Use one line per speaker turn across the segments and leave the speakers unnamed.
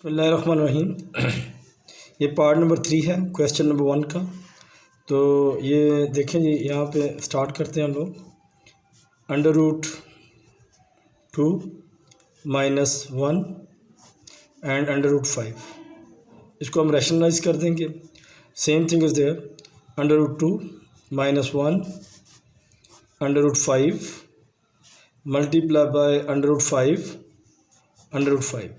बिस्मिल्लाहिर्रहमानिर्रहीम। ये part number 3 है क्वेश्चन नंबर 1 का। तो ये देखें जी, यहाँ पे स्टार्ट करते हैं हम लोग। √2 -1 एंड √5, इसको हम रैशनलाइज कर देंगे। Same thing is there, √2 -1 √5 multiply by √5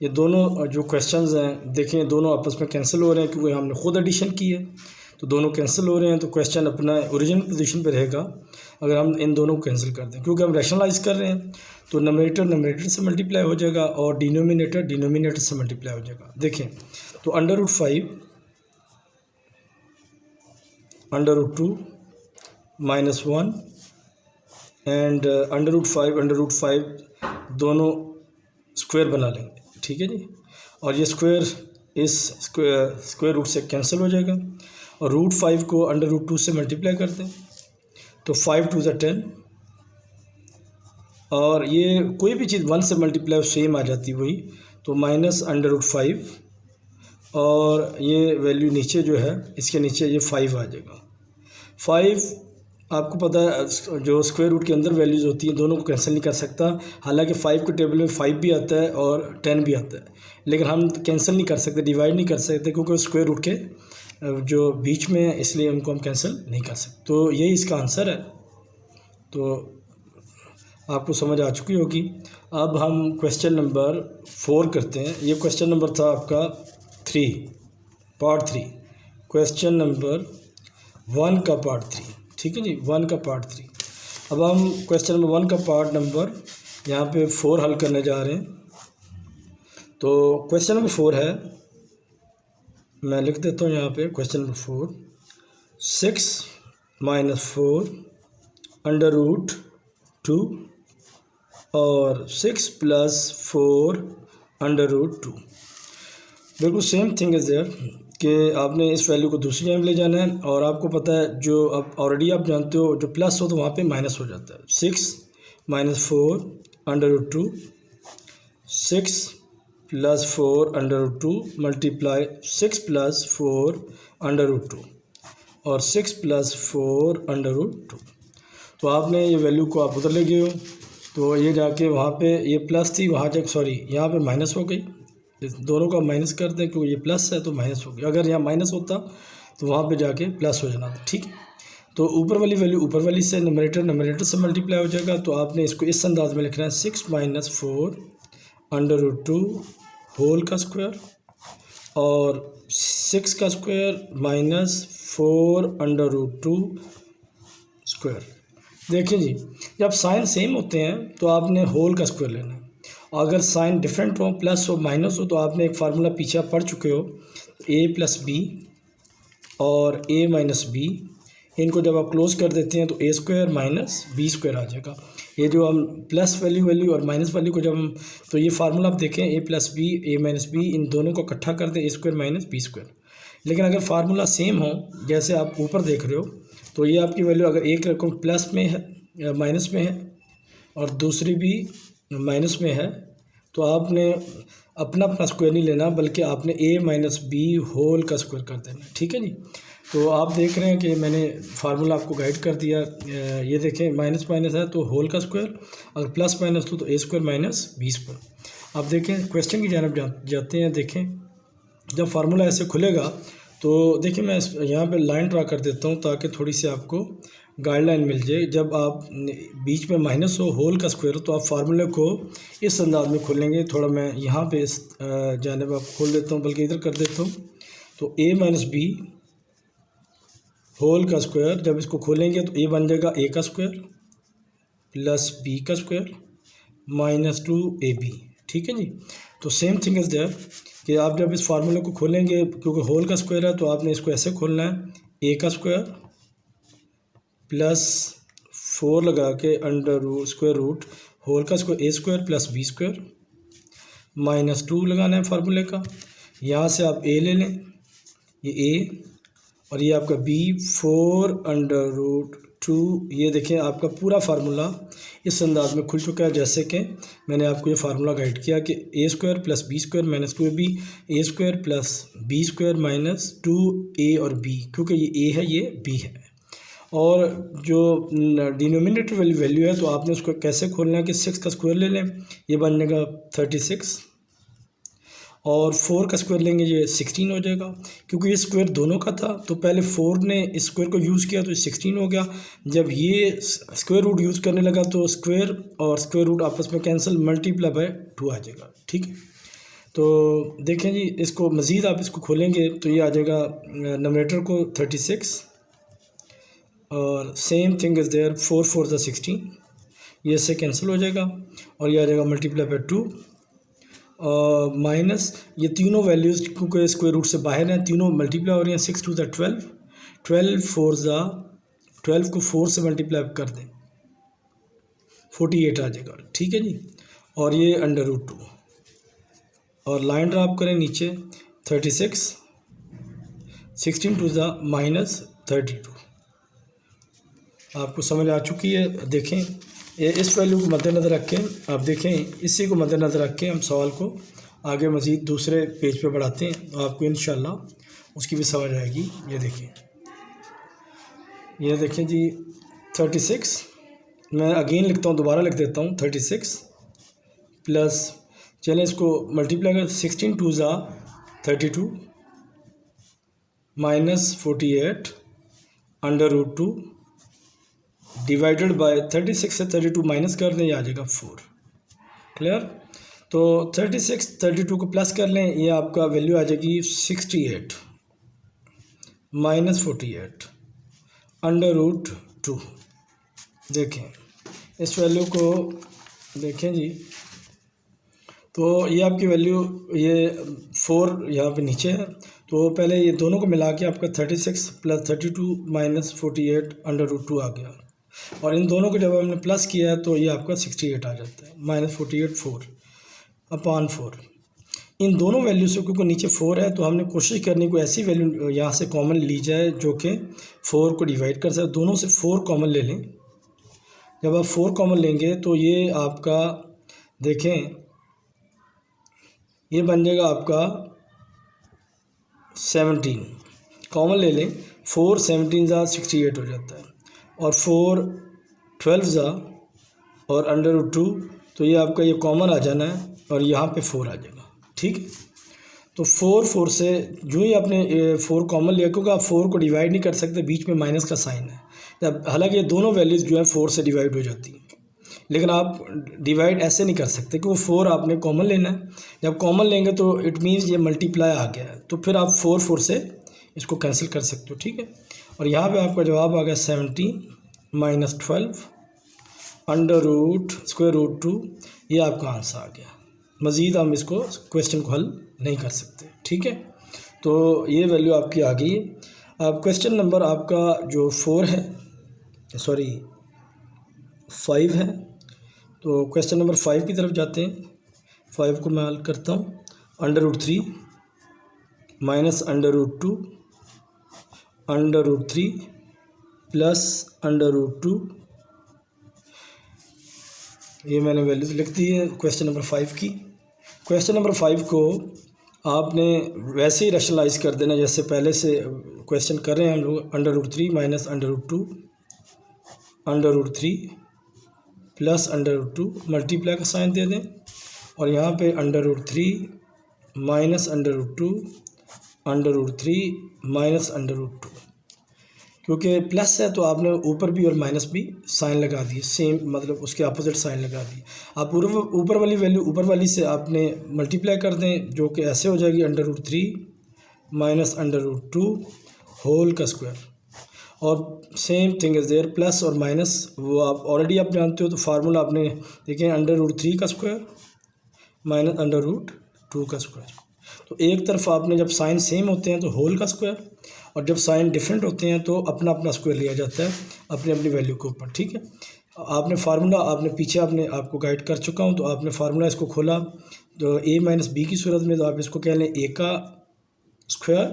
ये दोनों जो क्वेश्चंस हैं देखें, दोनों आपस में कैंसिल हो रहे हैं क्योंकि हमने ख़ुद एडिशन की है। तो दोनों कैंसिल हो रहे हैं, तो क्वेश्चन अपना ओरिजिनल पोजीशन पे रहेगा अगर हम इन दोनों को कैंसिल कर दें, क्योंकि हम रैशनलाइज कर रहे हैं। तो नमरेटर से मल्टीप्लाई हो जाएगा और डिनोमिनेटर से मल्टीप्लाई हो जाएगा। देखें तो √5 √2 -1 एंड √5 दोनों स्क्वायर बना लेंगे, ठीक है जी। और ये स्क्वायर इस स्क्वायर रूट से कैंसिल हो जाएगा और √5 को √2 से मल्टीप्लाई कर दें तो 5 2 10, और ये कोई भी चीज़ 1 से मल्टीप्लाई सेम आ जाती है वही, तो -√5 और ये वैल्यू नीचे जो है इसके नीचे ये 5 आ जाएगा। 5 आपको पता है जो स्क्वायर रूट के अंदर वैल्यूज़ होती हैं दोनों को कैंसिल नहीं कर सकता। हालांकि 5 के टेबल में 5 भी आता है और 10 भी आता है, लेकिन हम कैंसिल नहीं कर सकते, डिवाइड नहीं कर सकते क्योंकि स्क्वायर रूट के जो बीच में है, इसलिए उनको हम कैंसिल नहीं कर सकते। तो यही इसका आंसर है। तो आपको समझ आ चुकी होगी। अब हम क्वेश्चन नंबर 4 करते हैं। ये क्वेश्चन नंबर था आपका 3, पार्ट 3, क्वेश्चन नंबर 1 का पार्ट 3, ठीक है जी, 1 का पार्ट 3। अब हम क्वेश्चन नंबर 1 का पार्ट नंबर यहाँ पे 4 हल करने जा रहे हैं। तो क्वेश्चन नंबर 4 है, मैं लिख देता हूँ यहाँ पे क्वेश्चन नंबर 4, 6 -4 √2 और 6 + 4 √2। बिल्कुल सेम थिंग इज़ देयर कि आपने इस वैल्यू को दूसरी जगह ले जाना है, और आपको पता है जो अब ऑलरेडी आप जानते हो जो प्लस हो तो वहाँ पे माइनस हो जाता है। 6 -4 √2, 6 + 4 √2 मल्टीप्लाई 6 + 4 √2 और 6 + 4 √2। तो आपने ये वैल्यू को आप उधर ले गए हो, तो ये जाके वहाँ पे ये प्लस थी, वहाँ जाके सॉरी यहाँ पे माइनस हो गई। इस दोनों का माइनस कर दें क्योंकि ये प्लस है तो माइनस हो गया। अगर यहाँ माइनस होता तो वहाँ पे जाके प्लस हो जाना था, ठीक है। तो ऊपर वाली वैल्यू ऊपर वाली से, नमरेटर से मल्टीप्लाई हो जाएगा। तो आपने इसको इस अंदाज में लिखना है, 6 - 4 √2 होल का स्क्वायर और 6 का स्क्वायर -4 √2 स्क्वायर। देखिए जी, जब साइन सेम होते हैं तो आपने होल का स्क्वायर लेना है। अगर साइन डिफरेंट हो, प्लस हो माइनस हो, तो आपने एक फार्मूला पीछे पढ़ चुके हो, a + b और a - b, इनको जब आप क्लोज कर देते हैं तो a² - b² आ जाएगा। ये जो हम प्लस वैल्यू और माइनस वैल्यू को जब हम, तो ये फार्मूला आप देखें, a + b a - b, इन दोनों को इकट्ठा कर दें, a² - b²। लेकिन अगर फार्मूला सेम हो, जैसे आप ऊपर देख रहे हो, तो ये आपकी वैल्यू अगर एक रकम प्लस में है या माइनस में है और दूसरी भी माइनस में है, तो आपने अपना स्क्वायर नहीं लेना, बल्कि आपने a - b होल का स्क्वायर कर देना, ठीक है जी। तो आप देख रहे हैं कि मैंने फार्मूला आपको गाइड कर दिया। ये देखें, माइनस है तो होल का स्क्वायर, अगर प्लस माइनस तो a² - b²। अब देखें क्वेश्चन की जानब जाते हैं। देखें जब फार्मूला ऐसे खुलेगा तो देखिए, मैं यहाँ पे लाइन ड्रा कर देता हूँ ताकि थोड़ी सी आपको गाइडलाइन मिल जाए। जब आप बीच में माइनस हो, होल का स्क्वायर हो, तो आप फार्मूले को इस अंदाज में खोलेंगे। थोड़ा मैं यहाँ पे इस जानिब आप खोल देता हूँ, बल्कि इधर कर देता हूँ। तो a - b होल का स्क्वायर, जब इसको खोलेंगे तो a बन जाएगा a का स्क्वायर + b का स्क्वायर -2ab, ठीक है जी। तो सेम थिंग इज़ देयर कि आप जब इस फार्मूले को खोलेंगे, क्योंकि होल का स्क्वायर है, तो आपने इसको ऐसे खोलना है, a का स्क्वायर +4 लगा के स्क्वायर रूट होल का स्क्वायर a² + b² -2 लगाना है फार्मूले का। यहाँ से आप a ले लें, ये a, और ये आपका b 4 √2 2, ये देखें आपका पूरा फार्मूला इस अंदाज में खुल चुका है जैसे कि मैंने आपको ये फार्मूला गाइड किया कि a square plus b square minus 2ab, a square plus b square minus 2a और b, क्योंकि ये a है ये b है। और जो डिनोमिनेटर वाली वैल्यू है तो आपने उसको कैसे खोलना है कि 6 का स्क्वायर ले लें, ये बनेगा 36, और 4 का स्क्वायर लेंगे ये 16 हो जाएगा। क्योंकि ये स्क्वायर दोनों का था तो पहले 4 ने इस स्क्वायर को यूज़ किया तो 16 हो गया। जब ये स्क्वायर रूट यूज़ करने लगा तो स्क्वायर और स्क्वायर रूट आपस में कैंसिल, मल्टीप्लाई बाय 2 आ जाएगा। ठीक है, तो देखें जी, इसको मज़ीद आप इसको खोलेंगे तो ये आ जाएगा नोमिनेटर को 36 और सेम थिंग इज़ देयर 4 4 ज़ा 16, ये इससे कैंसिल हो जाएगा और ये आ जाएगा मल्टीप्लाई बाय 2 माइनस ये तीनों वैल्यूज़ क्योंकि स्क्वायर रूट से बाहर हैं, तीनों मल्टीप्लाई हो रही हैं। 6 2 ज़ा 12, 12 4 ज़ा 12 को 4 से मल्टीप्लाई कर दें 48 आ जाएगा। ठीक है जी, और ये अंडर रूट 2 और लाइन ड्राप करें नीचे 36, 16 2 ज़ा माइनस 32। आपको समझ आ चुकी है। देखें ये इस वैल्यू को मद्देनज़र रखें, आप देखें इसी को मद्देनज़र रखें हम सवाल को आगे मज़ीद दूसरे पेज पे बढ़ाते हैं तो आपको इंशाल्लाह उसकी भी समझ आएगी। ये देखें जी 36, मैं अगेन लिखता हूँ, दोबारा लिख देता हूँ 36 प्लस, चलें इसको मल्टीप्लाई कर 16 2 ज़ा 32 minus 48 under root 2 divided by 36 से 32 माइनस कर दें, ये आ जाएगा 4। क्लियर? तो 36 32 को प्लस कर लें, ये आपका वैल्यू आ जाएगी 68 माइनस 48 अंडर रूट 2। देखें इस वैल्यू को देखें जी, तो ये आपकी वैल्यू ये 4 यहाँ पे नीचे है, तो पहले ये दोनों को मिला के आपका 36 प्लस 32 माइनस 48 अंडर रूट 2 आ गया, और इन दोनों को जब हमने प्लस किया है तो ये आपका 68 आ जाता है माइनस 48 4 अपॉन 4। इन दोनों वैल्यू से क्योंकि नीचे 4 है तो हमने कोशिश करनी कोई ऐसी वैल्यू यहाँ से कॉमन ली जाए जो कि 4 को डिवाइड कर सके। दोनों से 4 कॉमन ले लें, जब आप 4 कॉमन लेंगे तो ये आपका देखें ये बन जाएगा आपका 17, कॉमन ले लें 4 17 ज़ा 68 हो जाता है, और 4 12 ज़ा और अंडर रूट 2, तो ये आपका ये कॉमन आ जाना है और यहाँ पे 4 आ जाएगा। ठीक है, तो 4 4 से जो ही आपने 4 कॉमन लिया, क्योंकि आप 4 को डिवाइड नहीं कर सकते, बीच में माइनस का साइन है, जब हालांकि ये दोनों वैल्यूज़ जो है 4 से डिवाइड हो जाती हैं, लेकिन आप डिवाइड ऐसे नहीं कर सकते कि वो 4 आपने कॉमन लेना है। जब कॉमन लेंगे तो इट मीन्स ये मल्टीप्लाई आ गया है, तो फिर आप 4 4 से इसको कैंसिल कर सकते हो। ठीक है, और यहाँ पे आपका जवाब आ गया 17 minus 12 under root square root 2, ये आपका आंसर आ गया। मज़ीद हम इसको क्वेश्चन को हल नहीं कर सकते। ठीक है, तो ये वैल्यू आपकी आ गई। अब क्वेश्चन नंबर आपका जो 5 है, तो क्वेश्चन नंबर 5 की तरफ जाते हैं। 5 को मैं हल करता हूँ। Under root 3 minus under root 2 under root 3 plus under root 2, ये मैंने वैल्यूज लिख दी है क्वेश्चन नंबर 5 की। क्वेश्चन नंबर 5 को आपने वैसे ही रैशनलाइज कर देना जैसे पहले से क्वेश्चन कर रहे हैं हम लोग। Under root 3 minus under root 2 under root 3 plus under root 2, multiply का साइन दे दें, और यहाँ पे under root 3 minus under root 2 under root 3 minus under root 2, क्योंकि प्लस है तो आपने ऊपर भी और माइनस भी साइन लगा दिए, सेम मतलब उसके अपोजिट साइन लगा दिए। आप ऊपर वाली वैल्यू ऊपर वाली से आपने मल्टीप्लाई कर दें, जो कि ऐसे हो जाएगी under root 3 minus under root 2 whole का स्क्वायर, और same thing is there plus और माइनस वो आप ऑलरेडी आप जानते हो, तो फार्मूला आपने देखें अंडर रूट 3 का स्क्वायर माइनस अंडर रूट 2 का स्क्वायर। तो एक तरफ आपने जब साइन सेम होते हैं तो होल का स्क्वायर, और जब साइन डिफरेंट होते हैं तो अपना अपना स्क्वायर लिया जाता है अपनी अपनी वैल्यू के ऊपर। ठीक है, आपने फार्मूला आपने पीछे आपको गाइड कर चुका हूँ, तो आपने फार्मूला इसको खोला तो a माइनस बी की सूरत में, तो आप इसको कह लें a का स्क्वायर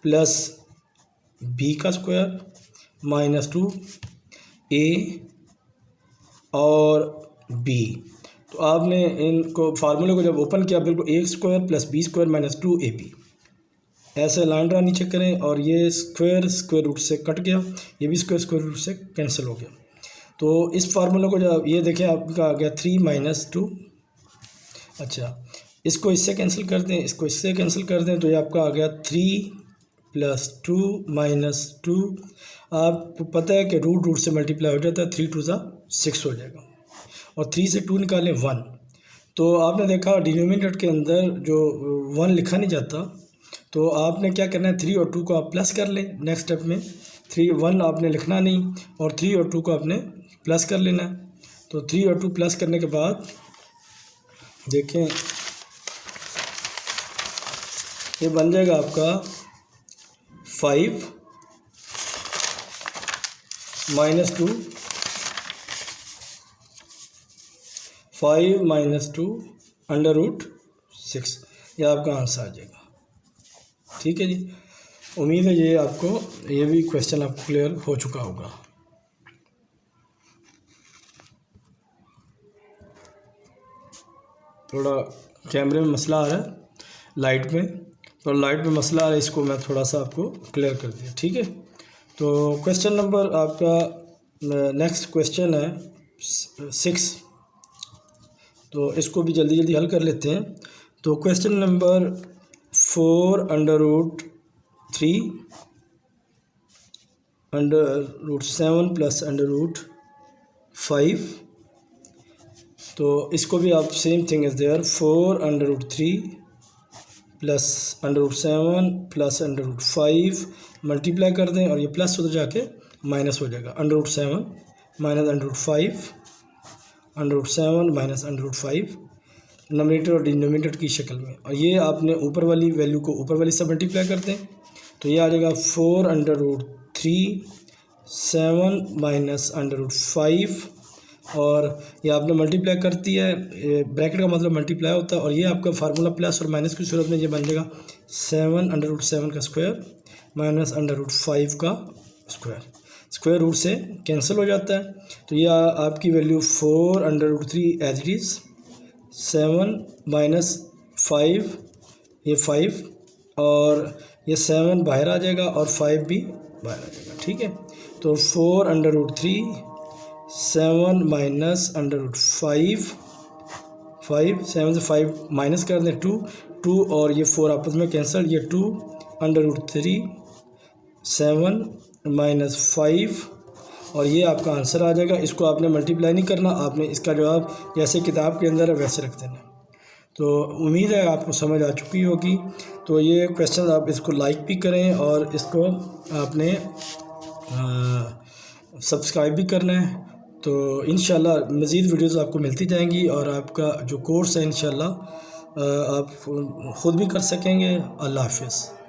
प्लस b का स्क्वायर -2 a और b। तो आपने इनको फार्मूले को जब ओपन किया बिल्कुल a² + b² - 2ab ऐसे लाइन ड्रा नीचे करें और ये स्क्वायर रूट से कट गया, ये भी स्क्वायर रूट से कैंसिल हो गया। तो इस फार्मूले को जब ये देखें आपका आ गया 3 - 2। अच्छा, इसको इससे कैंसिल कर दें, इसको इससे कैंसिल कर दें, तो ये आपका आ गया 3 + 2 - 2। आपको पता है कि रूट से मल्टीप्लाई हो जाता है, 3 × 2 = 6 हो जाएगा और 3 से 2 निकालें 1। तो आपने देखा डिनोमिनेटर के अंदर जो 1 लिखा नहीं जाता, तो आपने क्या करना है, 3 और 2 को आप प्लस कर लें। नेक्स्ट स्टेप में 1 आपने लिखना नहीं और 3 और 2 को आपने प्लस कर लेना है। तो 3 और 2 प्लस करने के बाद देखें ये बन जाएगा आपका 5 - 2 √6। ये आपका आंसर आ जाएगा। ठीक है जी, उम्मीद है ये आपको ये भी क्वेश्चन आपको क्लियर हो चुका होगा। थोड़ा कैमरे में मसला आ रहा है, लाइट में, तो लाइट में मसला आ रहा है, इसको मैं थोड़ा सा आपको क्लियर कर दिया। ठीक है, तो क्वेश्चन नंबर आपका नेक्स्ट क्वेश्चन है 6। तो इसको भी जल्दी जल्दी हल कर लेते हैं। तो क्वेश्चन नंबर 4 √3 √7 + √5। तो इसको भी आप same thing is there, 4 √3 + √7 + √5 multiply कर दें और ये प्लस उधर जाके माइनस हो जाएगा। √7 - √5 √7 - √5 नोमिनेटर और डिनोमिनेटर की शक्ल में, और ये आपने ऊपर वाली वैल्यू को ऊपर वाली से मल्टीप्लाई कर दें, तो ये आ जाएगा 4 √3 7 - √5 और ये आपने मल्टीप्लाई करती है, ब्रैकेट का मतलब मल्टीप्लाई होता है, और ये आपका फार्मूला प्लस और माइनस की सूरत में ये बन जाएगा 7 √7 का स्क्वायर माइनस √5 का स्क्वायर रूट से कैंसिल हो जाता है। तो ये आपकी वैल्यू 4 √3 एज इट इज़, 7 - 5 ये 5 और ये 7 बाहर आ जाएगा और 5 भी बाहर आ जाएगा। ठीक है, तो 4 √3 7 - √5 5 7 से 5 माइनस कर दें 2 और ये 4 आपस में कैंसिल, ये 2 √3 7 - 5 और ये आपका आंसर आ जाएगा। इसको आपने मल्टीप्लाई नहीं करना, आपने इसका जवाब जैसे किताब के अंदर है वैसे रख देना। तो उम्मीद है आपको समझ आ चुकी होगी। तो ये क्वेश्चन आप इसको लाइक भी करें और इसको आपने सब्सक्राइब भी करना है। तो इंशाल्लाह मज़ीद वीडियोज़ आपको मिलती जाएंगी और आपका जो कोर्स है इंशाल्लाह आप ख़ुद भी कर सकेंगे। अल्लाह हाफ़िज़।